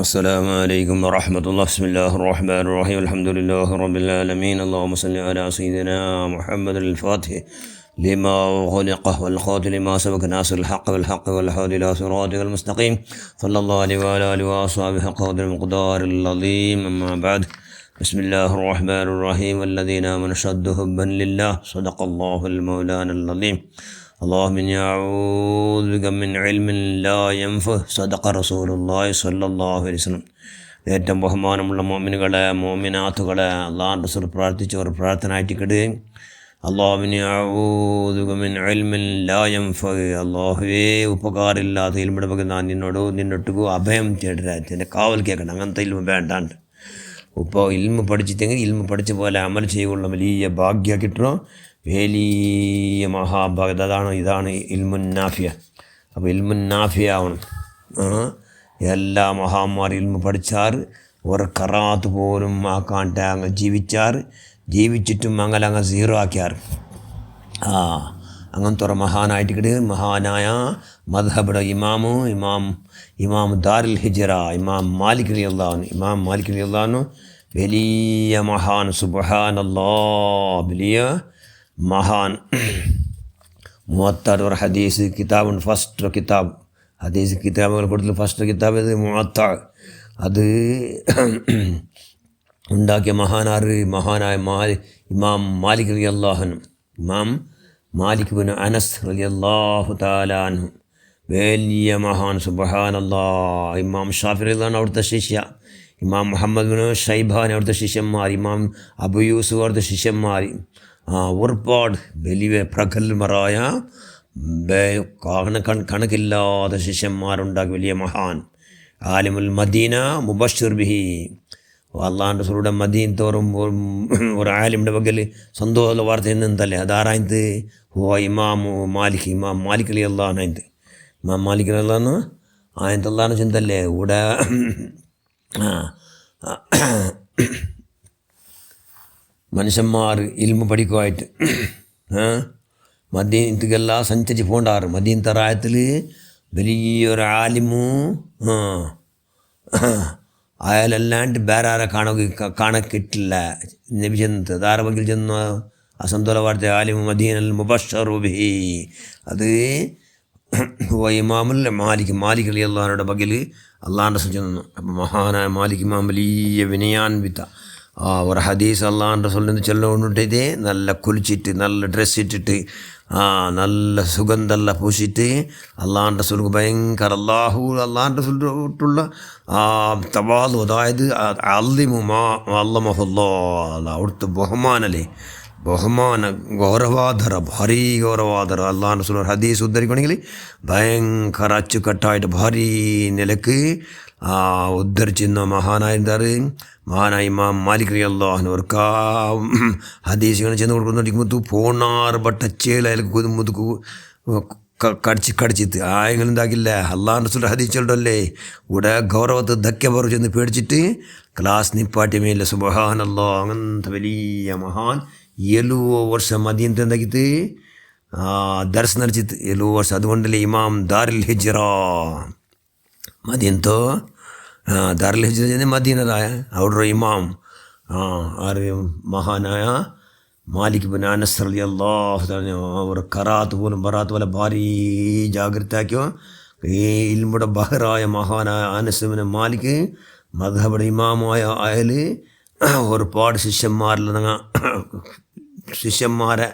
السلام عليكم ورحمة الله. بسم الله الرحمن الرحيم. الحمد لله رب العالمين. اللهم صل على سيدنا محمد الفاتح لما خلق والخاتم لما سبق ناصر الحق بالحق والهادي إلى صراطك المستقيم صلى الله عليه وعلى آله وأصحابه حق قدر المقدار العظيم. أما بعد، بسم الله الرحمن الرحيم. والذين آمنوا أشد حبا لله. صدق الله المولانا العظيم. اللهم إني أعوذ بك من علم لا ينفع. صدق رسول الله صلى الله عليه وسلم. ഏറ്റവും ബഹുമാനമുള്ള മോമിനുകളെ മോമിനാത്തുകളെ അള്ളാഹുവിൻ്റെ റസൂൽ പ്രാർത്ഥിച്ച ഒരു പ്രാർത്ഥന ആയിട്ടിടുകയും, അല്ലാഹുവിനെ അഊദു ബിക മിൻ ഇൽമിൻ ലാ യൻഫഉ. അല്ലാഹുവേ, ഉപകാരമില്ലാത്ത ഇൽമിൻ്റെ ಬಗ್ಗೆ ನಾನು നിന്നൊട്ടുകു അഭയം തേടുരായിട്ട് എൻ്റെ കാവൽ കേൾക്കണം. അങ്ങനത്തെ ഇൽമ വേണ്ടാണ്ട്. ഇപ്പോൾ ഇൽമ പഠിച്ചിട്ടെങ്കിൽ ഇൽമ പഠിച്ച പോലെ അമൽ ചെയ്യുള്ള വലിയ ഭാഗ്യ കിട്ടണം. വലിയ മഹാഭാഗ്യ ഇതാണ് ഇൽമുൻ നാഫിയ. അപ്പോൾ ഇൽമുൻ നാഫിയ ആവണം. എല്ലാ മഹാന്മാർ ഇൽമ പഠിച്ചാർ ഒരു കറാത്ത് പോലും ആക്കാണ്ട് അങ്ങ് ജീവിച്ചിട്ടും അങ്ങ് സീറോ ആക്കിയാർ. അങ്ങനത്തെ ഒരു മഹാനായിട്ട് മഹാനായ മദ്ഹബിയുടെ ഇമാം ദാറുൽ ഹിജ്റ ഇമാം മാലിക് റളിയല്ലാഹു വലിയ മഹാൻ. സുബ്ഹാനല്ലാഹ്, വലിയ മഹാൻ. മുഅത്തർ ഒരു ഹദീസ് കിതാബുണ്ട്. ഫസ്റ്റ് കിതാബ് ഹദീസ് കിതാബുകൾ കൊടുത്തു. ഫസ്റ്റ് കിതാബ് ഇത് മുഅത്തർ. അത് ഉണ്ടാക്കിയ മഹാനായ ഇമാം മാലിക് റളിയല്ലാഹു അൻഹു. ഇമാം മാലിക് ബിൻ അനസ് റളിയല്ലാഹു തആല അൻഹു വലിയ മഹാൻ. സുബ്ഹാനല്ലാഹ്. ഇമാം ഷാഫി റളിയല്ലാഹു അവിടുത്തെ ശിഷ്യ. ഇമാം മുഹമ്മദ് ബിൻ ഷൈബാൻ അവിടുത്തെ ശിഷ്യന്മാർ. ഇമാം അബു യൂസുഫ് അവിടുത്തെ ശിഷ്യന്മാർ. ഒരുപാട് വലിയ പ്രഗത്ഭരായ കണക്കില്ലാത്ത ശിഷ്യന്മാരുണ്ടാക്കി വലിയ മഹാൻ. ആലിമുൽ മദീന മുബശ്ശിർ ബിഹി. അള്ളാഹുവിൻ്റെ റസൂലുടെ മദീന തോറും ഒരു ആലിമിൻ്റെ പക്കൽ സന്തോഷമുള്ള വാർത്ത എന്തല്ലേ അതാറായത് ഇമാം മാലിക് റളിയല്ലാഹു അൻഹു. ഇമാം മാലിക് റളിയല്ലാഹു അൻഹു ആയത്തല്ലാന്ന് ചിന്തല്ലേ ഇവിടെ മനുഷ്യന്മാർ ഇൽമ പഠിക്കുമായിട്ട് മദീനത്തേക്കെല്ലാം സഞ്ചരിച്ച് പോണ്ടാറ്. മദീനത്തെ റായത്തിൽ വലിയൊരു ആലിമു അയാളല്ലാണ്ട് വേറെ ആരെ കാണക്കിട്ടില്ല. നബി ചെന്നത് അതാരെ പക്കൽ ചെന്ന അസന്തോല വാർത്ത ആലിമു മദീനൽ മുബശ്ശറു ബിഹി. അത് ഇമാമുൽ മാലിക് റളിയല്ലാഹു അൻഹുവിൻ്റെ പക്കൽ അള്ളാഹുൻ്റെ റസൂൽ ചെന്നു. അപ്പം മഹാനായ മാലിക് ഇമാം വലിയ വിനയാൻവിത ഒരു ഹദീസ് അള്ളാഹുൻ്റെ റസൂലിൽ നിന്ന് ചൊല്ലുകൊണ്ടിട്ടേ നല്ല കുളിച്ചിട്ട് നല്ല ഡ്രസ്സ് ഇട്ടിട്ട് നല്ല സുഗന്ധമെല്ലാം പൂശിയിട്ട് അള്ളാഹുൻ്റെ റസൂലിന് ഭയങ്കര അള്ളാഹുൻ്റെ റസൂലിട്ടുള്ള തവാദു, അതായത് അവിടുത്തെ ബഹുമാനല്ലേ, ഗൗരവാദര ഭാരീ ഗൗരവാദര. അള്ളാഹുൻ്റെ റസൂൽ ഹദീസ് ഉദ്ധരിക്കണമെങ്കിൽ ഭയങ്കര അച്ചുകെട്ടായിട്ട് ഭാരീ നിലക്ക് ഉദ്ധരിച്ചിരുന്ന മഹാനായ ഇമാം മാലിക് റളിയല്ലാഹു അൻഹു. അവർക്ക് ഹദീസുകൾ ചെന്ന് കൊടുക്കുന്നുണ്ടെങ്കിൽ പോണാറ് ബട്ടച്ചേൽ അയാൾക്ക് മുതുക്കു കടിച്ചിട്ട് ആയെങ്കിലും എന്താക്കില്ല. അള്ളാഹുൻ്റെ റസൂലിൻ്റെ ഹദീസ് ചൊല്ലല്ലേ ഇവിടെ ഗൗരവത്തെ ധക്ക പറഞ്ഞു ചെന്ന് പേടിച്ചിട്ട് ക്ലാസ് നിപ്പാട്ടിമേയില്ല. സുബ്ഹാനല്ലാഹ്. അങ്ങനത്തെ വലിയ മഹാൻ 70 ವರ್ಷം മദീനത്തെ എന്താക്കിയിട്ട് ദർസ് നടിച്ചിട്ട് 70 ವರ್ಷം. അതുകൊണ്ടല്ലേ ഇമാം ദാറുൽ ഹിജ്റ മദീനത്തോ ദാറുൽ ഹിജ്റ ചെന്ന് മദീനതായ അവിടെ ഇമാം മഹാനായ മാലിക് ബിൻ അനസ് റളിയല്ലാഹു തആല ഒരു കറാത്ത് പോലും ബറാത്ത് പോലെ ഭാരീ ജാഗ്രത ആക്കിയോ. ഈ ഇൽമുടെ ബഹറായ മഹാനായ അനസ് ബിൻ മാലിക് മദ്ഹബിയുടെ ഇമാമായ അയാൾ ഒരുപാട് ശിഷ്യന്മാരെ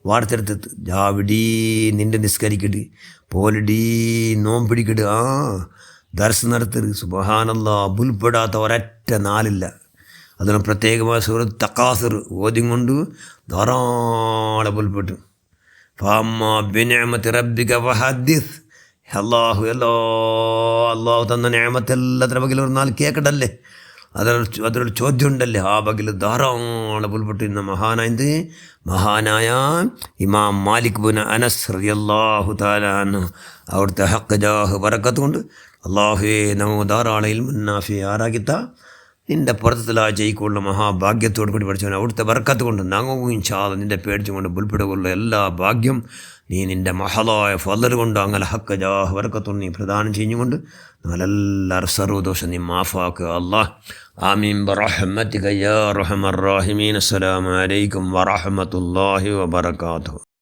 വാർത്തെടുത്ത് ജാവിടീ നിൻ്റെ നിസ്കരിക്കട് പോലടീ നോമ്പിടിക്കട് ദർസ് നടത്തരുത്. സുബ്ഹാനല്ലാഹ്. ബുൽപ്പെടാത്ത ഒരൊറ്റ നാളില്ല. അതിന് പ്രത്യേകമായ സൂറത്ത് തക്കാസുർ ഓദ്യം കൊണ്ട് ധാരാളം ബുൽപ്പെട്ടു. ഫഅമ്മാ ബിനിഅമതി റബ്ബിക ഫഹദ്ദിസ്. അള്ളാഹു തന്ന നിഅമത്തെല്ലാത്തിൻ്റെ പകൽ ഒരു നാൾ കേൾക്കട്ടല്ലേ, അതൊരു ചോദ്യം ഉണ്ടല്ലേ. ആ പകൽ ധാരാളം പുൽപ്പെട്ടിരുന്ന മഹാനായ ഇമാം മാലിക് ബിൻ അനസ് റളിയല്ലാഹു തആല അൻഹു. അവിടുത്തെ ഹക്ക് ജാഹ് ബറക്കത്ത് കൊണ്ട് അള്ളാഹുവേ നമുക്ക് ധാരാളം ഇൽമുൻ നാഫി ആറാക്കിത്ത നിൻ്റെ പുറത്തിലാ ജയിക്കുള്ള മഹാഭാഗ്യത്തോടു കൂടി പഠിച്ചവൻ അവിടുത്തെ ബർക്കത്ത് കൊണ്ട് ഞങ്ങൾക്കും ഇൻഷാ അല്ലാഹ് നിൻ്റെ പേടിച്ചുകൊണ്ട് പുൽപ്പെടുകൊള്ള എല്ലാ ഭാഗ്യം നീ നിൻ്റെ മഹലായ ഫളൽ കൊണ്ട് അങ്ങനെ ഹക്ക് ജാഹ് ബർക്കത്തും നീ പ്രദാനം ചെയ്യുകൊണ്ട് ഞങ്ങളെല്ലാവരും സർവ്വദോഷം നീ മാഫാക്കുക അല്ലാഹ്. ആമീൻ ബിറഹ്മതിക യാ അർഹമർ റഹീമീൻ. അസ്സലാമു അലൈക്കും വറഹ്മത്തുള്ളാഹി വബറകാതുഹു.